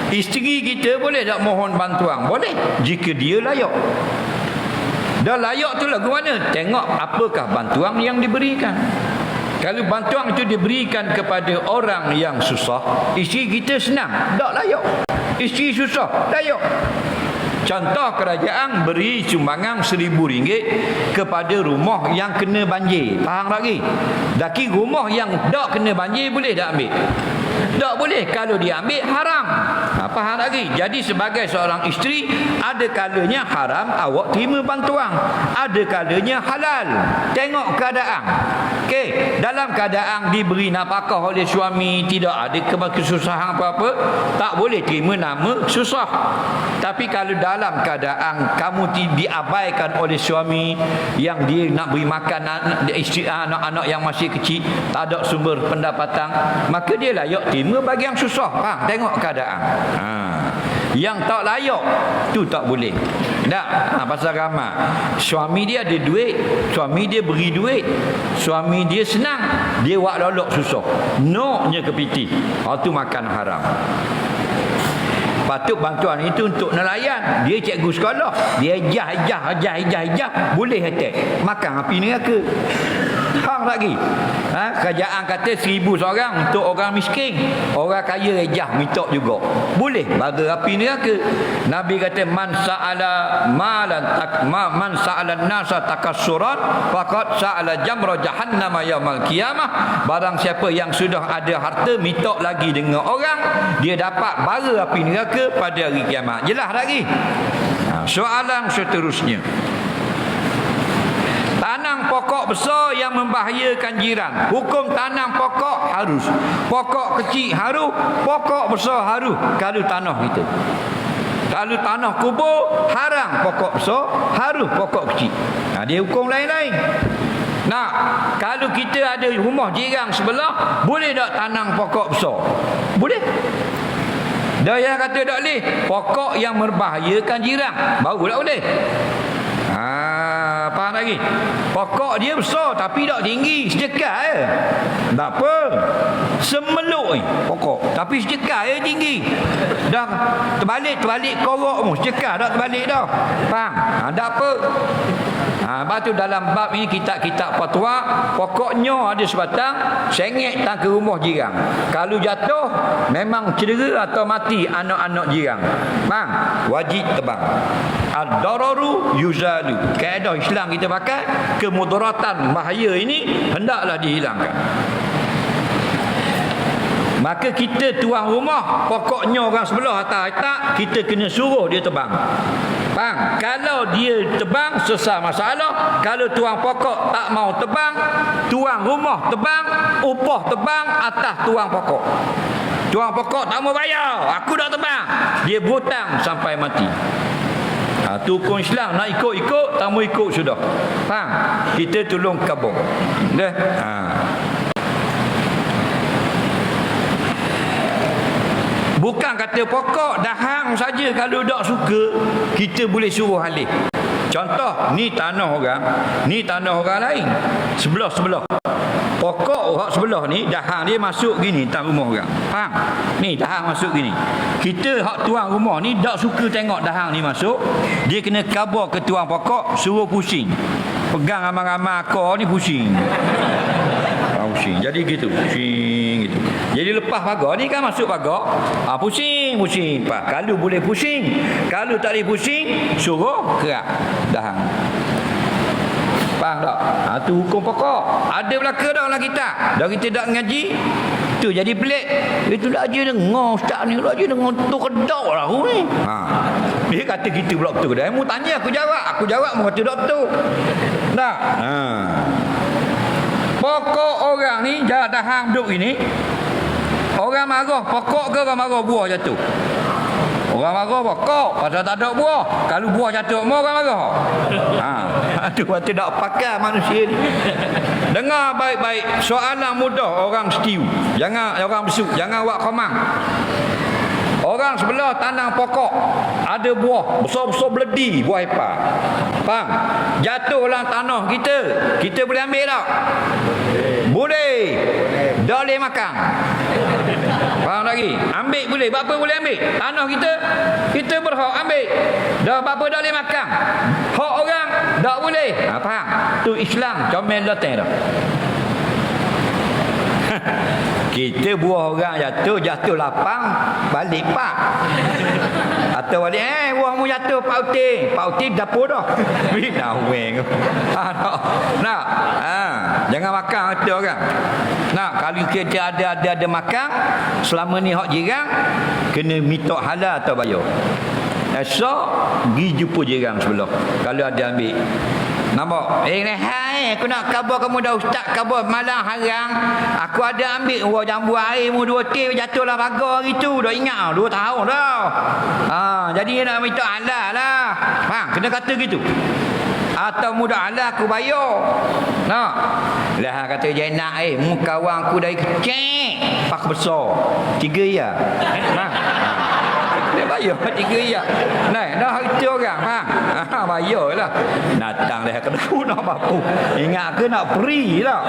Isteri kita boleh tak mohon bantuan? Boleh, jika dia layak. Dah layak tu lagu mana? Tengok apakah bantuan yang diberikan. Kalau bantuan itu diberikan kepada orang yang susah, isteri kita senang, tak layak. Isteri susah, layak. Contoh, kerajaan beri sumbangan RM1,000 kepada rumah yang kena banjir. Faham lagi? Daki rumah yang tak kena banjir boleh tak ambil? Tak boleh. Kalau dia ambil, haram. Faham lagi? Jadi sebagai seorang isteri, ada kalanya haram awak terima bantuan, ada kalanya halal. Tengok keadaan. Okey, dalam keadaan diberi nafkah oleh suami, tidak ada kesusahan apa-apa, tak boleh terima nama susah. Tapi kalau dalam keadaan kamu diabaikan oleh suami, yang dia nak beri makan isteri, anak-anak yang masih kecil, tak ada sumber pendapatan, maka dia layak terima bagi yang susah. Faham? Tengok keadaan. Yang tak layak tu tak boleh. Tak, pasal ramai suami dia ada duit, suami dia beri duit, suami dia senang, dia buat lolok susah, noknya kepiti, tu makan haram. Patut bantuan itu untuk nelayan. Dia cikgu sekolah, dia ejah, boleh attack, makan api neraka. Hang lagi. Kerajaan kata 1,000 seorang untuk orang miskin, orang kaya ejah minta juga. Boleh bagi api neraka. Nabi kata man sa'ala nasa takassuran faqad sa'ala jamra jahannam yaumil qiyamah. Barang siapa yang sudah ada harta minta lagi dengan orang, dia dapat bara api neraka pada hari kiamat. Jelas lagi? Soalan seterusnya, tanam pokok besar yang membahayakan jiran, hukum tanam pokok harus. Pokok kecil harus, pokok besar harus. Kalau tanah kita, kalau tanah kubur haram pokok besar, harus pokok kecil. Dia hukum lain-lain. Kalau kita ada rumah jiran sebelah, boleh tak tanam pokok besar? Boleh. Dia kata tak boleh, pokok yang membahayakan jiran baru tak boleh. Faham lagi? Pokok dia besar tapi tak tinggi, sejekal je. Tak apa. Semeluk pokok, tapi sejekal je tinggi. Dah terbalik korok pun sejekal, tak terbalik dah. Faham? Tak apa. Lepas tu dalam bab ini kitab-kitab fatwa, pokoknya ada sebatang sengit tak ke rumah jiran. Kalau jatuh memang cedera atau mati anak-anak jiran. Faham? Wajib tebang. Ad-dararu yuzalu. Kaedah Islam kita pakai, kemudaratan bahaya ini hendaklah dihilangkan. Maka kita tuan rumah, pokoknya orang sebelah atas tak, kita kena suruh dia tebang. Faham? Kalau dia tebang, selesai masalah. Kalau tuan pokok tak mau tebang, tuan rumah tebang, upah tebang atas tuan pokok. Tuan pokok tak mau bayar, aku dah tebang, dia berhutang sampai mati. Tu hukum Islam. Nak ikut-ikut, tak mau ikut sudah. Faham? Kita tolong kabur. Dah. Bukan kata pokok dahang saja, kalau tak suka kita boleh suruh alih. Contoh, ni tanah orang, ni tanah orang lain, sebelah-sebelah. Pokok orang sebelah ni, dahang dia masuk gini tak rumah orang. Faham? Ni dahang masuk gini. Kita hak tuan rumah ni tak suka tengok dahang ni masuk, dia kena khabar ke tuan pokok, suruh pusing. Pegang ramai-ramai akar ni pusing. Pusing. Jadi gitu, pusing gitu. Jadi lepas pagar ni kan masuk pagar, pusing. Kalau boleh pusing, kalau tak boleh pusing, suruh kerak dahang. Faham tak? Tu hukum pokok. Ada belaka dah dalam kitab. Dah kita tak ngaji, tu jadi pelik. Itu dah aja dengar ustaz ni, dah aja dengar tu kedak lah ni. Dia kata kita pula betul dah. Mu tanya aku jawab mu kata doktor. Tak? Pokok orang ni dahang duduk ini, orang marah pokok ke orang marah buah jatuh? Orang marah pokok pasal tak ada buah. Kalau buah jatuh semua orang marah. Itu waktu tak pakai manusia ni. Dengar baik-baik, soalan mudah orang setiu. Jangan orang besuk, jangan buat komang. Orang sebelah tanam pokok, ada buah besar-besar beledi, buah ipar. Faham? Jatuh dalam tanah kita boleh ambil tak? Boleh. Dah boleh makan. Faham lagi? Ambil boleh. Bapa boleh ambil. Tanah kita berhak ambil. Dah bapa tak boleh makan. Hak orang tak boleh. Faham? Tu Islam comel datang dah. Kita buah orang jatuh lapang, balik pak. Atau balik buahmu jatuh Pak Uti dapur dah. Nak weng. Nak. Jangan makan kata orang. Nak kalau kita ada makan selama ni hak jiran kena minta halal atau bayar. Esok pergi jumpa jiran sebelah. Kalau ada ambil. Nampak? Aku nak khabar kamu dah ustaz khabar malam harang. Aku ada ambil jambu airmu 2 tip jatuhlah pagar hari tu. Dah ingat 2 tahun dah. Jadi nak minta halal lah. Kena kata gitu. Atau mudah halal aku bayar. Nak? Lah kata Jainab mu kawan aku dari kecil pak besar. 3 ya. Dia bayar 3 ya. Dah harta orang bayarlah. Datang dah ke aku nak apa? Ingat ke nak free lah.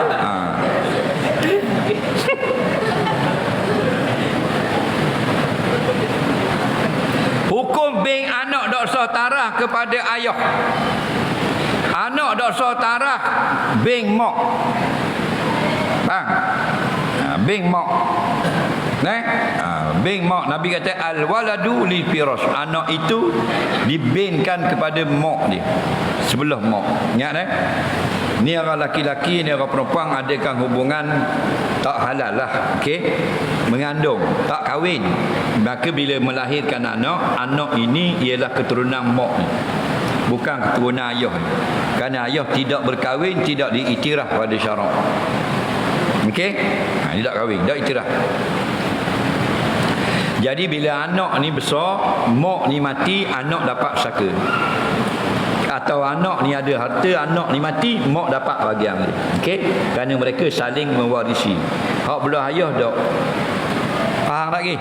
Hukum beng anak dak sah tarah kepada ayah. Anak dak sah tarah beng mak. Beng mak. Beng mak, Nabi kata al waladu li firas. Anak itu dibengkan kepada mak dia. Sebelah mak. Ingat ni orang laki-laki, ni orang perempuan adakan hubungan tak halal lah. Okey. Mengandung, tak kahwin. Maka bila melahirkan anak ini ialah keturunan mak ni. Bukan keturunan ayah. Kerana ayah tidak berkahwin, tidak diiktiraf pada syarak. Okey? Dia tak kahwin, tak iktiraf. Jadi bila anak ni besar, mak ni mati, anak dapat saka. Atau anak ni ada harta, anak ni mati, mak dapat bahagian dia. Okey? Kerana mereka saling mewarisi. Hak belah ayah dak. Faham lagi?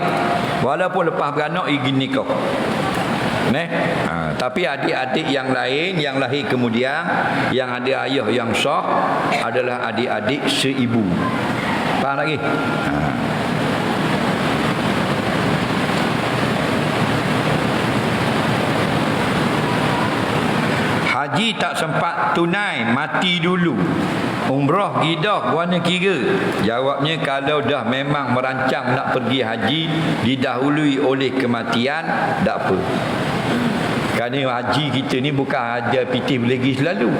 Walaupun lepas beranak pergi nikah. Tapi adik-adik yang lain yang lahir kemudian, yang ada ayah yang sah adalah adik-adik seibu. Faham lagi? Haji tak sempat tunai, mati dulu. Umrah gidah warna kira. Jawabnya kalau dah memang merancang nak pergi haji, didahului oleh kematian, tak apa. Kerana haji kita ni bukan ada pitih belegi selalu.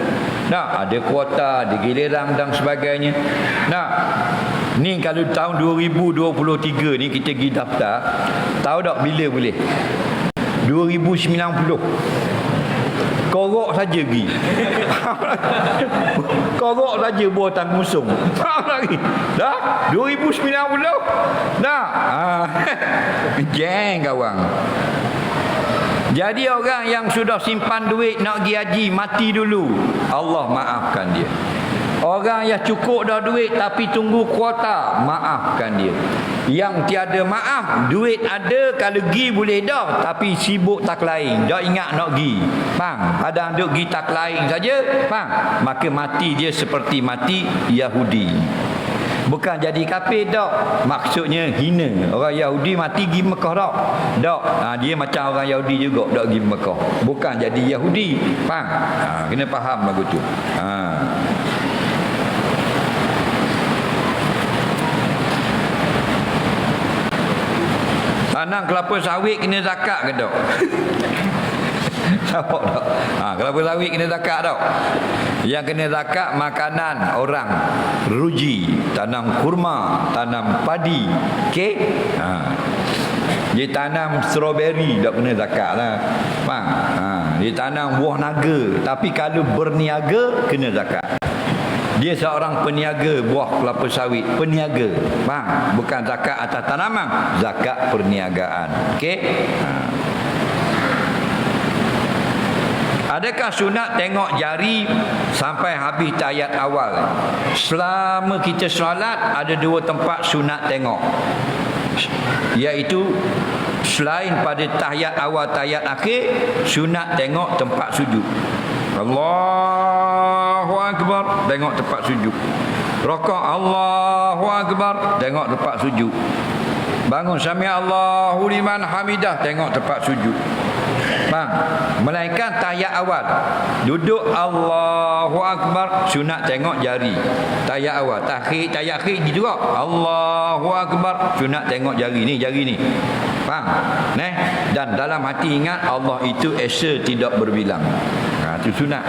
Ada kuota, ada giliran dan sebagainya. Ni kalau tahun 2023 ni kita pergi daftar, tahu tak bila boleh? 2090. Korok saja pergi. Korok saja buatan musuh. Faham lagi? Dah? 2090? Dah? Jeng kawan. Jadi orang yang sudah simpan duit nak pergi haji, mati dulu. Allah maafkan dia. Orang yang cukup dah duit tapi tunggu kuota, maafkan dia. Yang tiada maaf, duit ada, kalau pergi boleh dah, tapi sibuk tak lain, dah ingat nak pergi. Faham? Ada duk pergi tak lain saja, faham? Maka mati dia seperti mati Yahudi. Bukan jadi kafir dak. Maksudnya hina. Orang Yahudi mati pergi Mekah dak. Dak. Dia macam orang Yahudi juga dak pergi Mekah. Bukan jadi Yahudi. Faham? Kena faham lagu tu. Tanam kelapa sawit kena zakat ke tak? Nampak tak? Kelapa sawit kena zakat tak? Yang kena zakat makanan orang. Ruji, tanam kurma, tanam padi. Okey? Dia tanam strawberry tak kena zakat lah. Faham? Dia tanam buah naga, tapi kalau berniaga kena zakat. Dia seorang peniaga buah kelapa sawit, peniaga. Faham? Bukan zakat atas tanaman, zakat perniagaan. Okey? Adakah sunat tengok jari sampai habis tahiyat awal? Selama kita solat ada 2 tempat sunat tengok. Iaitu selain pada tahiyat awal, tahiyat akhir, sunat tengok tempat sujud. Allahu Akbar, tengok tempat sujud. Rakaat Allahu Akbar, tengok tempat sujud. Bangun sami Allahu liman hamidah, tengok tempat sujud. Bang, melainkan tahiyat awal duduk Allahu Akbar, sunat tengok jari. Tahiyat awal, tahiyat akhir juga Allahu Akbar, sunat tengok jari ni, jari ni. Faham? Neh, dan dalam hati ingat Allah itu esa tidak berbilang. Itu sunat.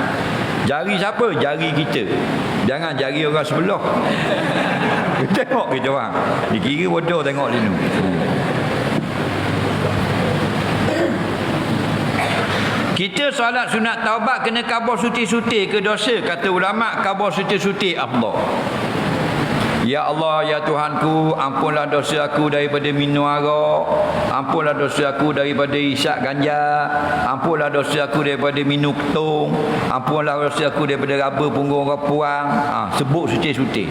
Jari siapa? Jari kita. Jangan jari orang sebelah. Tengok kita orang. Dikira bodoh tengok dia ni. Kita solat sunat taubat kena kabur suti-suti ke dosa? Kata ulama, kabur suti-suti afdal. Ya Allah, ya Tuhanku, ampunlah dosa aku daripada minum arak, ampunlah dosa aku daripada isap ganja, ampunlah dosa aku daripada minum ketung, ampunlah dosa aku daripada raba punggung orang puang. Sebut suci-suti.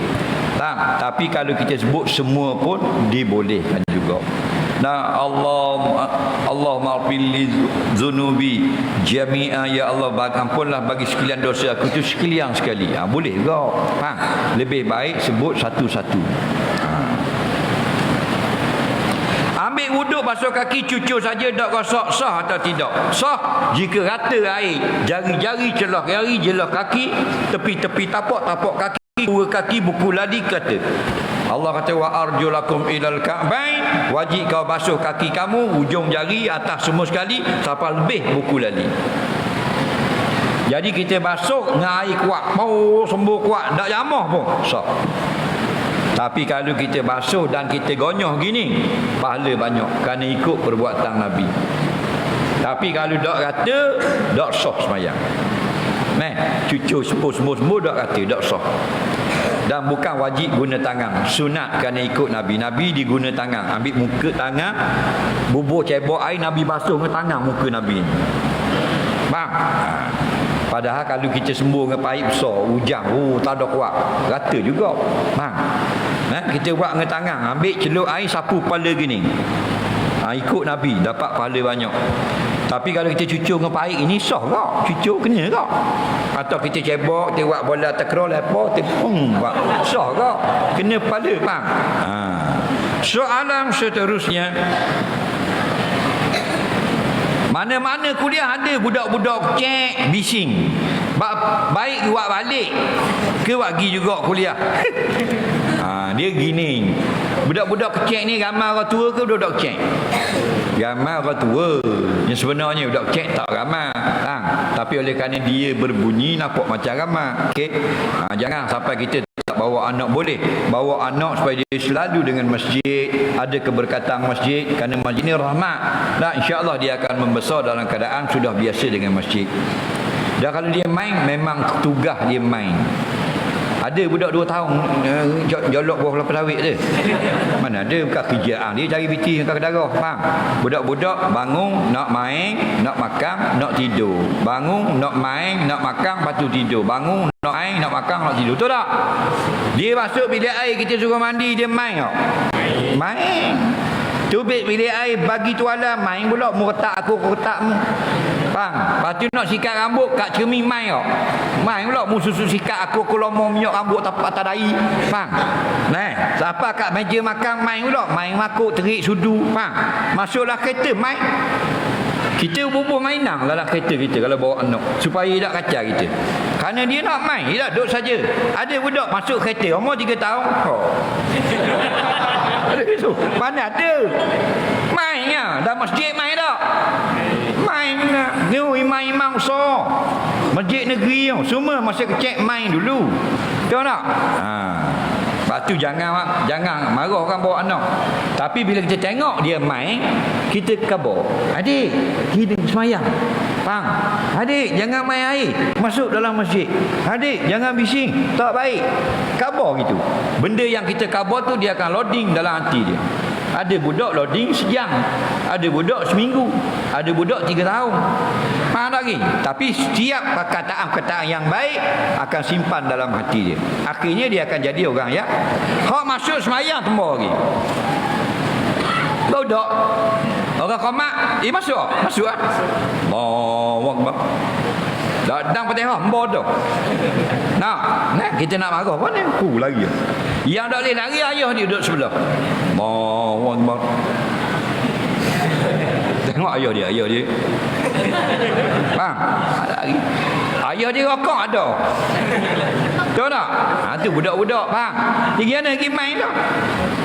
Tapi kalau kita sebut semua pun dibolehkan juga. Nah, Allah maghfir li dzunubi jami'a, ya Allah ampunlah bagi sekalian dosa aku tu sekalian sekali. Boleh juga. Lebih baik sebut satu-satu. Ambil wuduk, basuh kaki, cucur saja tak rosak, sah atau tidak? Sah jika rata air, jari-jari celah jari, jelah kaki, tepi-tepi tapak kaki, dua kaki buku ladi kata. Allah kata wa arjulakum ilal ka'bain, wajib kau basuh kaki kamu ujung jari atas semua sekali sampai lebih buku lali. Jadi kita basuh dengan air kuat, mau sembuh kuat, tak jamah pun sah. Tapi kalau kita basuh dan kita gonyoh gini, pahala banyak kerana ikut perbuatan Nabi. Tapi kalau tak kata, tak sah semayang. Cucur sembuh tak kata, tak sah. Dan bukan wajib guna tangan, sunat kerana ikut Nabi. Nabi diguna tangan, ambil muka tangan, bubur cebok air, Nabi basuh dengan tangan muka Nabi. Faham? Padahal kalau kita sembuh dengan paip besar, ujang, tak ada kuat, rata juga. Faham? Kita buat dengan tangan, ambil celup air, sapu kepala gini. Ikut Nabi, dapat pahala banyak. Tapi kalau kita cucur dengan paip ini, sah tak? Cucur kena tak? Atau kita cebok, kita buat bola takraw, lepas, sah tak? Kena pahala, faham? Soalan seterusnya, mana-mana kuliah ada budak-budak cek bising. Baik buat balik ke pergi juga kuliah. Dia gini, budak-budak kecil ni ramai orang tua ke budak-budak kecil? Ramai orang tua. Yang sebenarnya budak kecil tak ramai. Tapi oleh kerana dia berbunyi nampak macam ramai. Okey. Jangan sampai kita tak bawa anak, boleh bawa anak supaya dia selalu dengan masjid, ada keberkatan masjid kerana masjid ni rahmat. Dan insya-Allah dia akan membesar dalam keadaan sudah biasa dengan masjid. Dan kalau dia main, memang tugas dia main. Ada budak 2 tahun jolok buah kelapa sawit je. Mana ada, bukan kerjaan dia cari biti angkat darah. Faham? Budak-budak bangun nak main, nak makan, nak tidur. Bangun nak main, nak makan, lepas tu tidur. Bangun nak main, nak makan, nak tidur. Betul tak? Dia masuk bilik air, kita suruh mandi, dia main tak? Main. Tubik bilik air, bagi tuala, main pula. Mu retak aku retak mu. Faham? Lepas tu nak sikat rambut kat cermin main tak? Main pula. Mu susu sikat aku lomo minyak rambut atas dahi. Faham? Sampai kat meja makan main pula. Main makuk, terik, sudu. Faham? Masuklah kereta main. Kita bubuh mainan dalam kereta kita kalau bawa anak supaya tak kacau kita. Kerana dia nak main, dia tak duduk saja. Ada budak masuk kereta umur 3 tahun. Ada itu. Mana ada? Main ya, dah masjid main tak? Main nak. Ni imam-imam besar. Masjid negeri semua masa kecil main dulu. Tahu tak? Lepas tu jangan marah orang bawa anak. Tapi bila kita tengok dia main, kita kabar. Adik, kita semayang. Faham? Adik, jangan main air masuk dalam masjid. Adik, jangan bising, tak baik. Kabar gitu. Benda yang kita kabar tu dia akan loading dalam hati dia. Ada budak loading sejam, ada budak seminggu, ada budak 3 tahun. Faham lagi? Tapi setiap perkataan-perkataan yang baik akan simpan dalam hati dia. Akhirnya dia akan jadi orang yang hak masuk semayang tembak lagi. Budak orang komak, masuk ah. Allahu Akbar. Datang Fatihah bodoh. Nah, kita nak marah apa ni? Lagi. Yang tak boleh lari ayah dia duduk sebelah. Allahu Akbar. Tengok ayah dia. Faham? Lari. Ayah dia rokok ada. Tahu tak? Tu budak-budak, faham? Dia kena pergi main tak?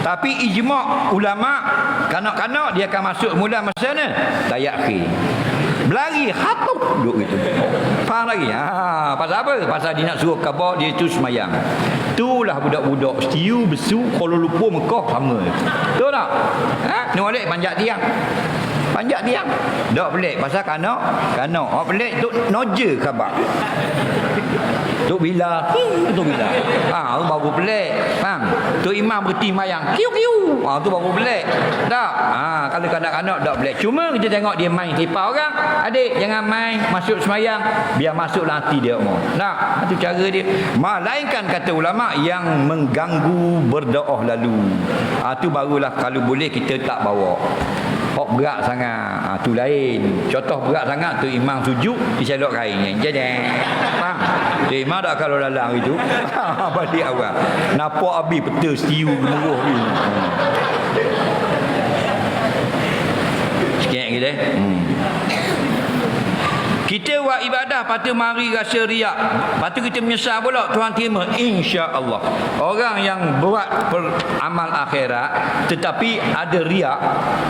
Tapi ijma' ulama, kanak-kanak dia akan masuk mula masa mana? Tayak akhir. Berlari hatup duduk gitu. Faham lagi? Pasal apa? Pasal dia nak suruh khabar dia tu semayang. Itulah budak-budak Setiu, Besu, Kuala Lumpur, Mekah sama. Tahu tak? Ni balik panjat tiang. Panjat tiang. Tak pelik pasal kanak. Orang pelik tu noja khabar. Tu bila? Tu bila? Tu baru pelik. Faham? Tu imam berhenti mayang. Kiu-kiu. Tu baru pelik. Tak? Kalau kanak-kanak tak pelik. Cuma kita tengok dia main tipa orang. Adik, jangan main masuk semayang. Biar masuklah hati dia mau. Tak? Itu cara dia. Melainkan kata ulama yang mengganggu berdoa lalu. Tu barulah kalau boleh kita tak bawa. Hok berat sangat. Tu lain. Contoh berat sangat tu imam sujud dicelok kain. Jadi. Faham? Tu imam tak kalau dalam itu. Balik awal. Nampak habis peta setiu gemuruh ni. Sikit kita. Kita buat ibadah patut mari rasa riak. Patut kita menyesal pula Tuhan terima insya-Allah. Orang yang buat amal akhirat tetapi ada riak,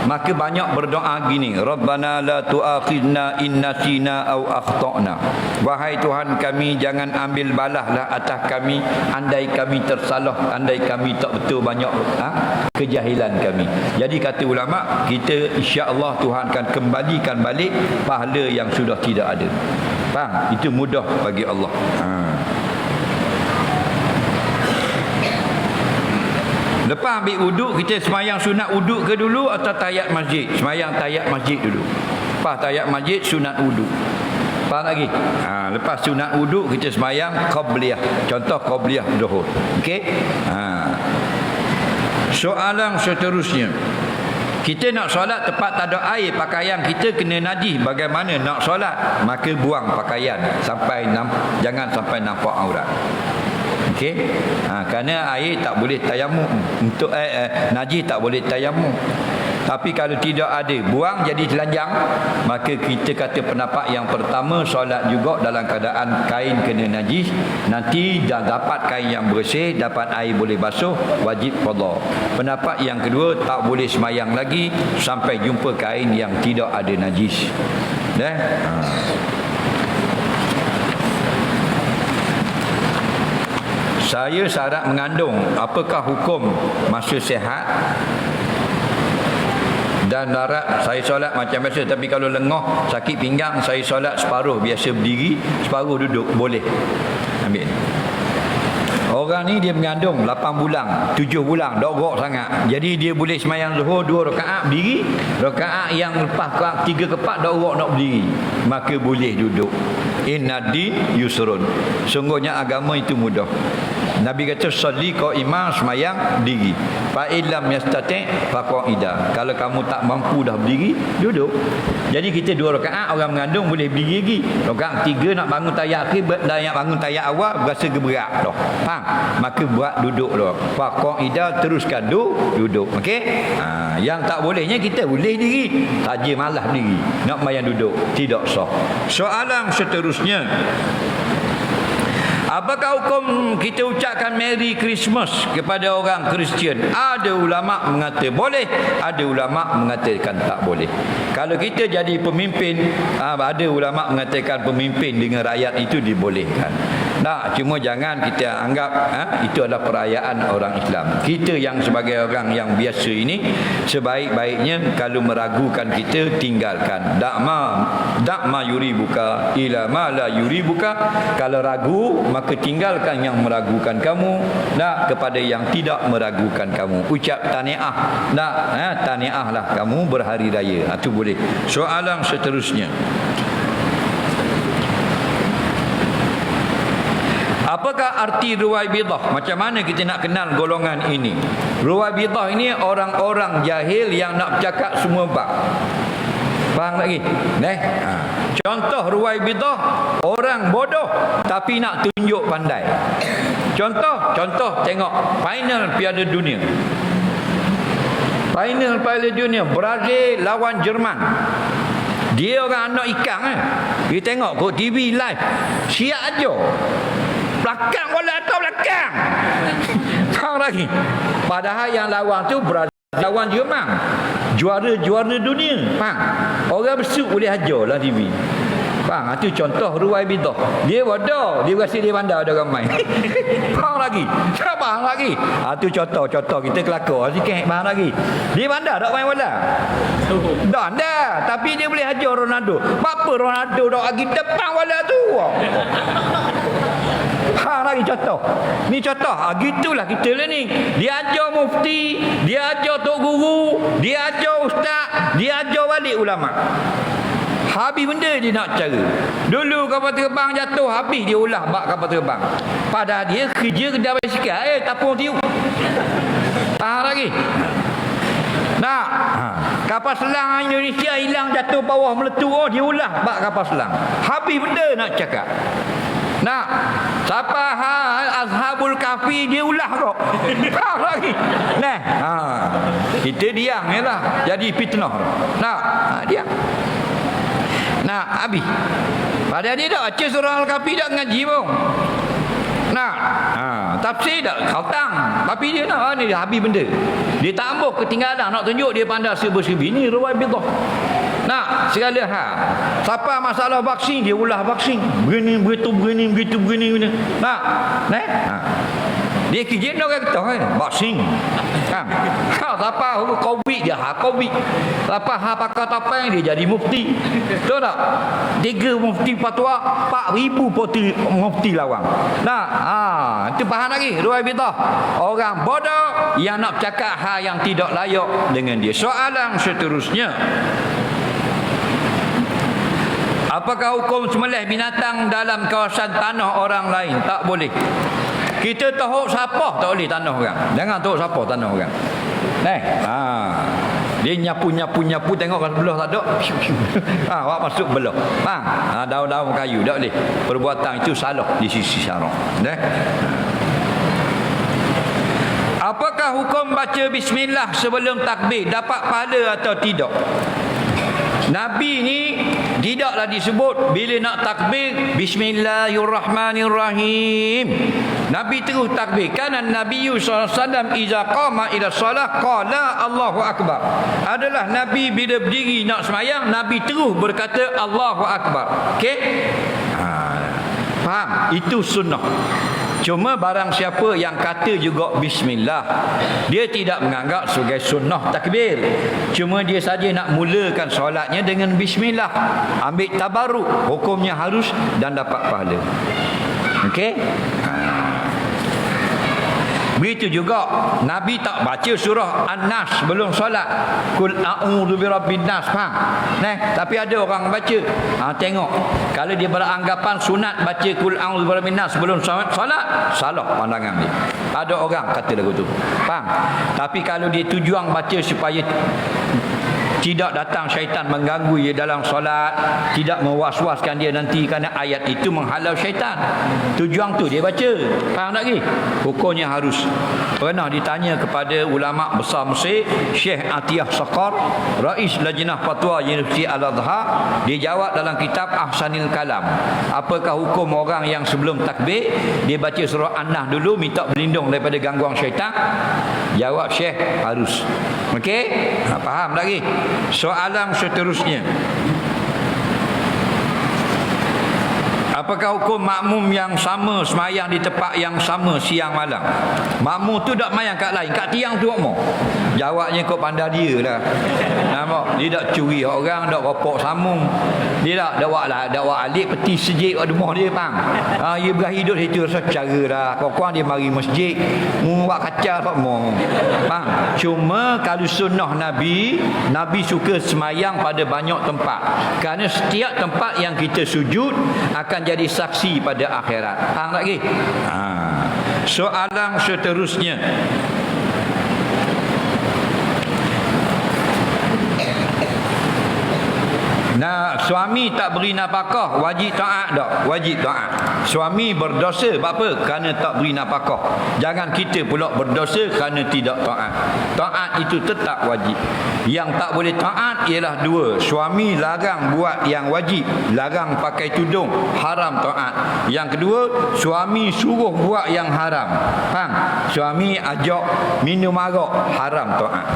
maka banyak berdoa gini, Rabbana la tu'akhidna in nasina aw akhtana. Wahai Tuhan kami, jangan ambil balahlah atas kami andai kami tersalah, andai kami tak betul banyak kejahilan kami. Jadi kata ulama, kita insya-Allah Tuhan akan kembalikan balik pahala yang sudah tidak ada. Faham? Itu mudah bagi Allah. Lepas ambil wuduk, kita semayang sunat wuduk ke dulu atau tahiyat masjid? Semayang tahiyat masjid dulu. Lepas tahiyat masjid, sunat wuduk. Faham lagi? Lepas sunat wuduk, kita semayang qabliyah. Contoh qabliyah zuhur. Okey? Soalan seterusnya. Kita nak solat tempat tak ada air, pakaian kita kena najis. Bagaimana nak solat? Maka buang pakaian jangan sampai nampak aurat. Okey? Kerana air tak boleh tayamum. Untuk najis tak boleh tayamum. Tapi kalau tidak ada, buang jadi telanjang, maka kita kata pendapat yang pertama, solat juga dalam keadaan kain kena najis. Nanti dah dapat kain yang bersih, dapat air boleh basuh, wajib qada. Pendapat yang kedua, tak boleh semayang lagi sampai jumpa kain yang tidak ada najis. Saya syarat mengandung, apakah hukum masa sihat? Dan darat saya solat macam biasa, tapi kalau lengah sakit pinggang saya solat separuh biasa berdiri, separuh duduk, boleh ambil. Orang ni dia mengandung 8 bulan, 7 bulan, dah gerak sangat. Jadi dia boleh semayang zuhur 2 rakaat berdiri, rakaat yang lepas 3 ke 4 dah gerak nak berdiri, maka boleh duduk. Innad-din yusrun. Sungguhnya agama itu mudah. Nabi kata salli qaiman, semayang berdiri. Fa illam yastati' fa qa'ida. Kalau kamu tak mampu dah berdiri, duduk. Jadi kita 2 rakaat orang mengandung boleh berdiri lagi. Rakaat 3 nak bangun tahiyat akhir dan nak bangun tahiyat awal berasa geberat dah. Faham? Maka buat duduk dah. Fa qa'ida, teruskan duduk. Okey? Yang tak bolehnya kita boleh diri. Saja malas berdiri. Nak sembahyang duduk, tidak sah. Soalan seterusnya, apakah hukum kita ucapkan Merry Christmas kepada orang Kristian? Ada ulama mengatakan boleh, ada ulama mengatakan tak boleh. Kalau kita jadi pemimpin, ada ulama mengatakan pemimpin dengan rakyat itu dibolehkan. Tak, cuma jangan kita anggap itu adalah perayaan orang Islam. Kita yang sebagai orang yang biasa ini, sebaik-baiknya kalau meragukan kita, tinggalkan. Dakma yuribuka ila ma la yuribuka. Kalau ragu, maka tinggalkan yang meragukan kamu, kepada yang tidak meragukan kamu. Ucap tahniah, tahniah lah kamu berhari raya. Itu boleh. Soalan seterusnya, apakah arti Ruwaibidah? Macam mana kita nak kenal golongan ini? Ruwaibidah ini orang-orang jahil yang nak bercakap semua bab. Faham lagi? Contoh Ruwaibidah, orang bodoh tapi nak tunjuk pandai. Contoh tengok final Piala Dunia. Final Piala Dunia Brazil lawan Jerman. Dia orang anak ikan Dia tengok kat TV live. Siap aja. Belakang bola atau belakang. Tahu lagi. Padahal yang lawan tu Brazil lawan Jerman. Juara dunia. Faham? Orang besuk boleh ajar lah TV. Faham? Itu contoh ruai bidah. Dia bodoh. Dia rasa dia pandai ada orang main. Faham lagi? Faham lagi? Itu contoh kita kelakar sikit. Faham lagi? Dia pandai tak main bola? Tak. Tapi dia boleh ajar Ronaldo. Apa Ronaldo tak lagi depan bola tu? Lagi contoh. Ni contoh. Gitulah kita lah ni. Dia ajar mufti, dia ajar tok guru, dia ajar ustaz, dia ajar balik ulama. Habis benda dia nak cara. Dulu kapal terbang jatuh, habis dia ulah bak kapal terbang. Padahal dia kerja kedai basikal, tapung tiup. Faham lagi? Nak kapal selang Indonesia hilang jatuh bawah meletup, dia ulah bak kapal selang. Habis benda nak cakap. Nak siapa Ashabul Kahfi dia ulah kok. Faham lagi? Nah, kita diam jelah jadi fitnah. Nak diam. Nak habis. Padahal dia tak baca surah Al-Kahfi, tak ngaji pun. Nak tafsir tak khatam, tapi dia nak ni dia habis benda. Dia tak ambuh ketinggalan nak tunjuk dia pandai serba-serbi. Ni riwayat bidah. Nak segala hal. Siapa masalah vaksin dia ulah vaksin. Begini begitu. Nak. Dia kerja nak kata vaksin. Siapa Covid dia Covid. Siapa pakar topeng dia jadi mufti. Tahu tak? 3 mufti fatwa, 4,000 mufti lawang. Nah, itu faham lagi riwayat bidah. Orang bodoh yang nak cakap hal yang tidak layak dengan dia. Soalan seterusnya, apakah hukum sembelih binatang dalam kawasan tanah orang lain? Tak boleh. Kita tahu siapa tak boleh tanah orang. Jangan tahu siapa tanah orang. Dia nyapu tengok kalau belah tak ada. Awak masuk belah. Daun-daun kayu tak boleh. Perbuatan itu salah di sisi syarak. Apakah hukum baca bismillah sebelum takbir? Dapat pahala atau tidak? Nabi ni tidaklah disebut bila nak takbir bismillahirrahmanirrahim. Nabi terus takbir. Kana Nabi sallallahu alaihi wasallam iza qama ila salah qala Allahu akbar. Adalah Nabi bila berdiri nak sembahyang, Nabi terus berkata Allahu akbar. Okey? Faham? Itu sunnah. Cuma barang siapa yang kata juga bismillah, dia tidak menganggap sebagai sunnah takbir. Cuma dia saja nak mulakan solatnya dengan bismillah. Ambil tabarruk, hukumnya harus dan dapat pahala. Okey? Begitu juga Nabi tak baca surah An-Nas sebelum solat. Qul a'udzu birabbin nas. Faham? Tapi ada orang baca. Tengok. Kalau dia beranggapan sunat baca qul a'udzu birabbin nas sebelum solat, salah pandangan dia. Ada orang kata lagu tu. Faham? Tapi kalau dia tujuan baca supaya tidak datang syaitan mengganggu dia dalam solat, tidak mewaswaskan dia nanti kerana ayat itu menghalau syaitan. Tujuan tu dia baca. Faham tak lagi? Hukumnya harus. Pernah ditanya kepada ulama besar Mesir, Syekh Atiyah Saqar, Rais Lajnah Fatwa Universiti Al-Azhar, dia jawab dalam kitab Ahsanil Kalam. Apakah hukum orang yang sebelum takbir dia baca surah An-Nas dulu minta berlindung daripada gangguan syaitan? Jawab Syekh harus. Okey? Faham tak lagi? Soalan seterusnya, apakah hukum makmum yang sama semayang di tempat yang sama siang malam? Makmum tu tak mayang kat lain, kat tiang tu makmum. Jawabnya kau pandai dia lah. Nampak? Dia tak curi orang, tak ropok samung. Dia tak buat alik peti sejik kat rumah dia, faham? Dia berakhir hidup situ rasa cara dah. Kau dia mari masjid, buat kacau tak mau. Faham? Cuma kalau sunnah Nabi suka semayang pada banyak tempat. Kerana setiap tempat yang kita sujud akan jadi saksi pada akhirat. Faham tak lagi? Soalan seterusnya, suami tak beri nafkah, wajib taat tak? Wajib taat. Suami berdosa, apa? Kerana tak beri nafkah. Jangan kita pula berdosa kerana tidak taat. Taat itu tetap wajib. Yang tak boleh taat ialah dua. Suami larang buat yang wajib, larang pakai tudung, haram taat. Yang kedua, suami suruh buat yang haram. Faham? Suami ajak minum arak, haram taat.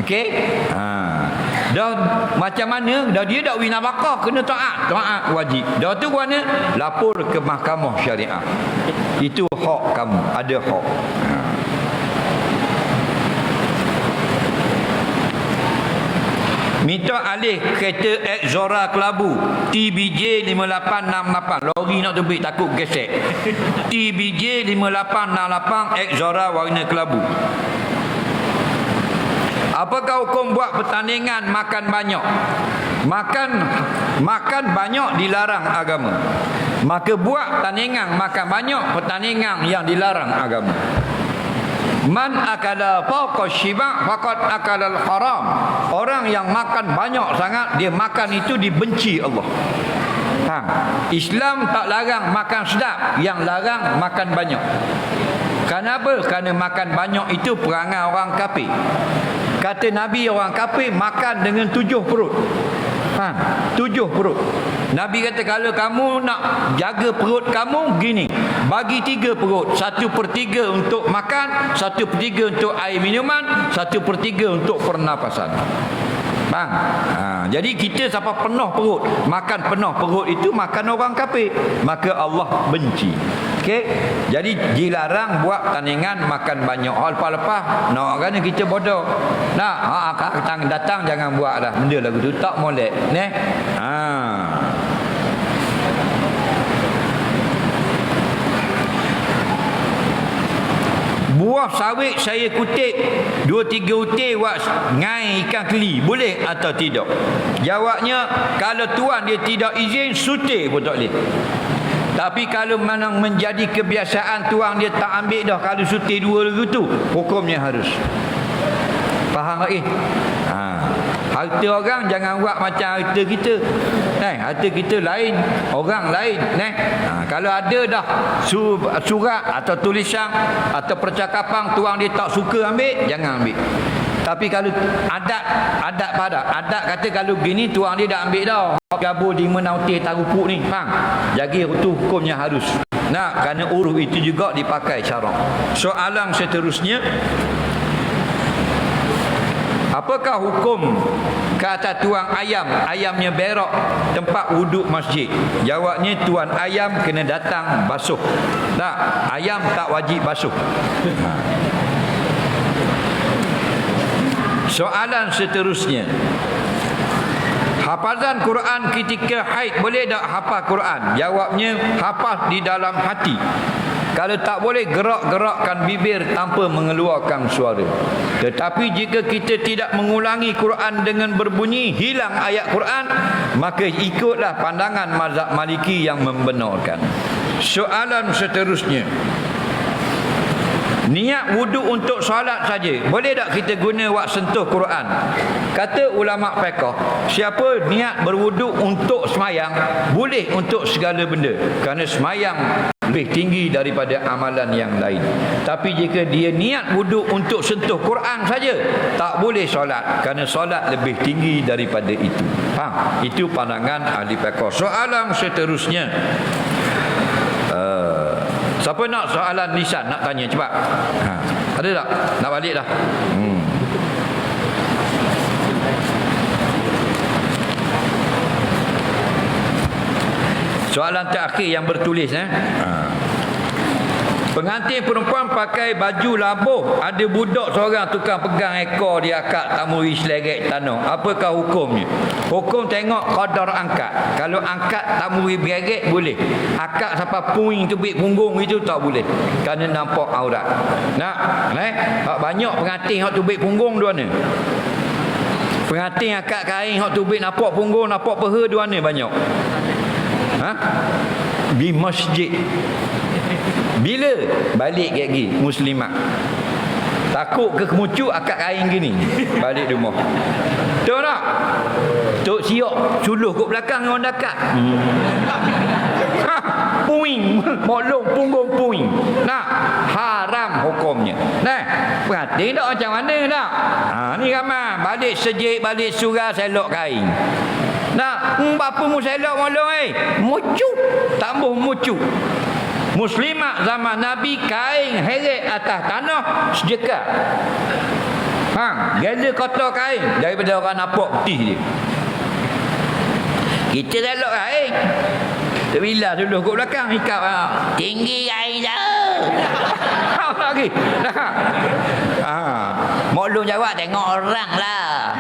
Okey? Dah macam mana? Dah dia dak wina bakar, kena taat. Taat wajib. Dah tu mana? Lapor ke mahkamah syariah. Itu hak kamu, ada hak. Minta alih kereta Exora Kelabu TBJ 5868. Lori nak terbit takut gesek. TBJ 5868 Exora warna Kelabu. Apakah hukum buat pertandingan makan banyak? Makan banyak dilarang agama. Maka buat pertandingan makan banyak, pertandingan yang dilarang agama. Man akala fawqa syiba' faqad akala al-haram. Orang yang makan banyak sangat, dia makan itu dibenci Allah. Islam tak larang makan sedap, yang larang makan banyak. Kenapa? Kerana makan banyak itu perangai orang kafir. Kata Nabi, orang kafir makan dengan 7 perut. 7 perut. Nabi kata kalau kamu nak jaga perut kamu gini, bagi 3 perut, 1/3 untuk makan, 1/3 untuk air minuman, 1/3 untuk pernafasan. Bang, jadi kita siapa penuh perut, makan penuh perut itu makan orang kafir, maka Allah benci. Okey, jadi dilarang buat tandingan makan banyak. Lepas-lepas nak kan kita bodoh. Nah, datang jangan buat dah benda lagu tu, tak molek neh. Buah sawit saya kutip 2-3 utir buat ngai ikan keli, boleh atau tidak? Jawabnya, kalau tuan dia tidak izin, sutir pun tak boleh. Tapi kalau memang menjadi kebiasaan tuan dia tak ambil dah, kalau sutir 2 lagu tu, hukumnya harus. Faham tak? Harta orang jangan buat macam harta kita. Harta kita lain, orang lain. Kalau ada dah surat atau tulisan atau percakapan tuang dia tak suka ambil, jangan ambil. Tapi kalau adat kata kalau gini tuang dia dah ambil dah. Gabur 5 nautir tarupuk ni, faham? Jadi itu hukumnya harus. Kerana uruh itu juga dipakai syarak. Soalan seterusnya, apakah hukum kata tuang ayamnya berak tempat wuduk masjid? Jawabnya, tuan ayam kena datang basuh. Ayam tak wajib basuh. Soalan seterusnya, hafazan Quran ketika haid boleh tak hafaz Quran? Jawabnya, hafaz di dalam hati. Kalau tak boleh, gerak-gerakkan bibir tanpa mengeluarkan suara. Tetapi jika kita tidak mengulangi Quran dengan berbunyi, hilang ayat Quran, maka ikutlah pandangan mazhab Maliki yang membenarkan. Soalan seterusnya, niat wuduk untuk solat saja, boleh tak kita guna wak sentuh Quran? Kata ulama fiqh, siapa niat berwuduk untuk semayang, boleh untuk segala benda, kerana semayang lebih tinggi daripada amalan yang lain. Tapi jika dia niat wuduk untuk sentuh Quran saja, tak boleh solat, kerana solat lebih tinggi daripada itu. Itu pandangan ahli fiqh. Soalan seterusnya, siapa nak soalan lisan, nak tanya cepat? Ada tak? Nak balik dah? Soalan terakhir yang bertulis. Pengantin perempuan pakai baju labuh, ada budak seorang tukang pegang ekor dia akak tak muri selerek tanah. Apakah hukumnya? Hukum tengok qadar angkat. Kalau angkat tak muri bereret, boleh. Akak sampai puing tubik punggung itu tak boleh, kerana nampak aurat. Banyak pengantin hak tubik punggung dua ni. Pengantin akak kain hak tubik nampak punggung, nampak peha dua ni banyak. Di masjid. Bila balik lagi muslimat, takut ke kemucu akak kain gini, balik rumah. Betul tak? Tok siok suluh kat belakang orang dekat. Puing, molong punggung puing. Nah, haram hukumnya. Nah, perhati tak macam mana tak? Ni ramai balik sejik, balik surah selok kain. Nah, bapa mu selok molong mucuk, tambah mucuk. Muslimat zaman Nabi kain heret atas tanah sejekat. Gila kotor kain daripada orang nampak putih dia. Kita selok kain. Terbilah dulu kat belakang ikat tinggi kain dah. Lagi. Maklum jawab tengok orang lah.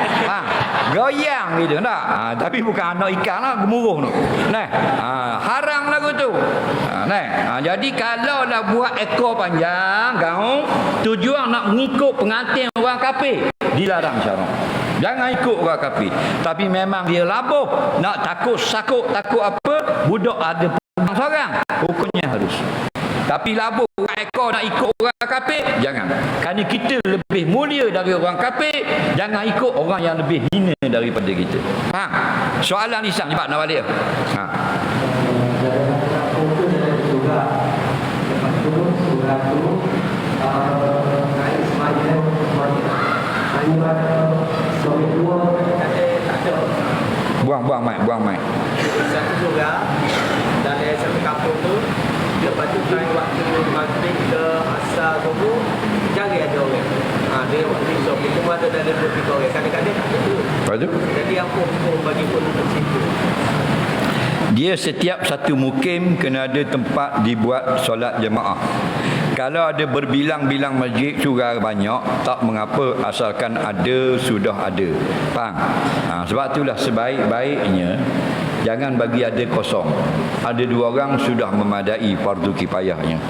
Goyang gitu tak? Tapi bukan anak ikan lah, gemuruh tu. Haram lagu tu. Jadi kalau nak buat ekor panjang gaung, tujuan nak mengikut pengantin orang kafir, dilarang syarak. Jangan ikut orang kafir. Tapi memang dia labuh, nak takut sakut, takut apa, budak ada seorang, hukumnya harus. Tapi labuh ekor nak ikut orang kafir, jangan. Kerana kita lebih mulia dari orang kafir, jangan ikut orang yang lebih hina daripada kita. Soalan lisan cepat nak balik. Buang mic. Satu surah dan dari satu kampung tu, lepas tu naik waktu maghrib ke asar dulu, jangan ada orang. Dia waktu esok itu ada dalam 2-3 orang. Kadang-kadang tak ada tu. Jadi apa hukum bagi penduduk situ? Dia setiap satu mukim kena ada tempat dibuat solat jemaah. Kalau ada berbilang-bilang masjid surau banyak, tak mengapa asalkan ada, sudah ada. Faham? Sebab itulah sebaik-baiknya jangan bagi ada kosong. Ada 2 orang sudah memadai fardu kifayahnya.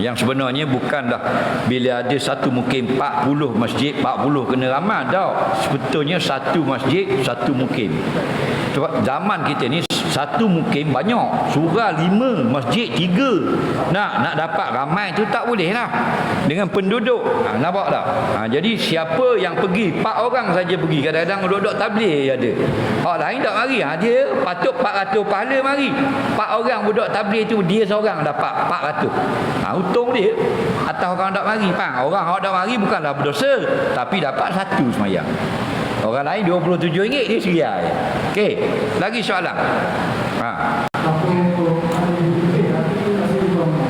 Yang sebenarnya bukanlah bila ada satu mukim 40 masjid, 40 kena ramai tau. Sebetulnya satu masjid, satu mukim. Sebab zaman kita ni satu mukim banyak, surau 5, masjid 3. Nak dapat ramai tu tak boleh lah dengan penduduk. Nampak tak? Jadi siapa yang pergi, 4 orang saja pergi. Kadang-kadang duduk tabligh ada. Orang lain tak mari. Dia patut 400 pahala mari. 4 orang budak tabligh tu, dia seorang dapat 400. Untung dia atas orang tak mari. Orang tak mari bukanlah berdosa, tapi dapat satu semayang. Orang lain RM27 dia seria. Okey, lagi soalan.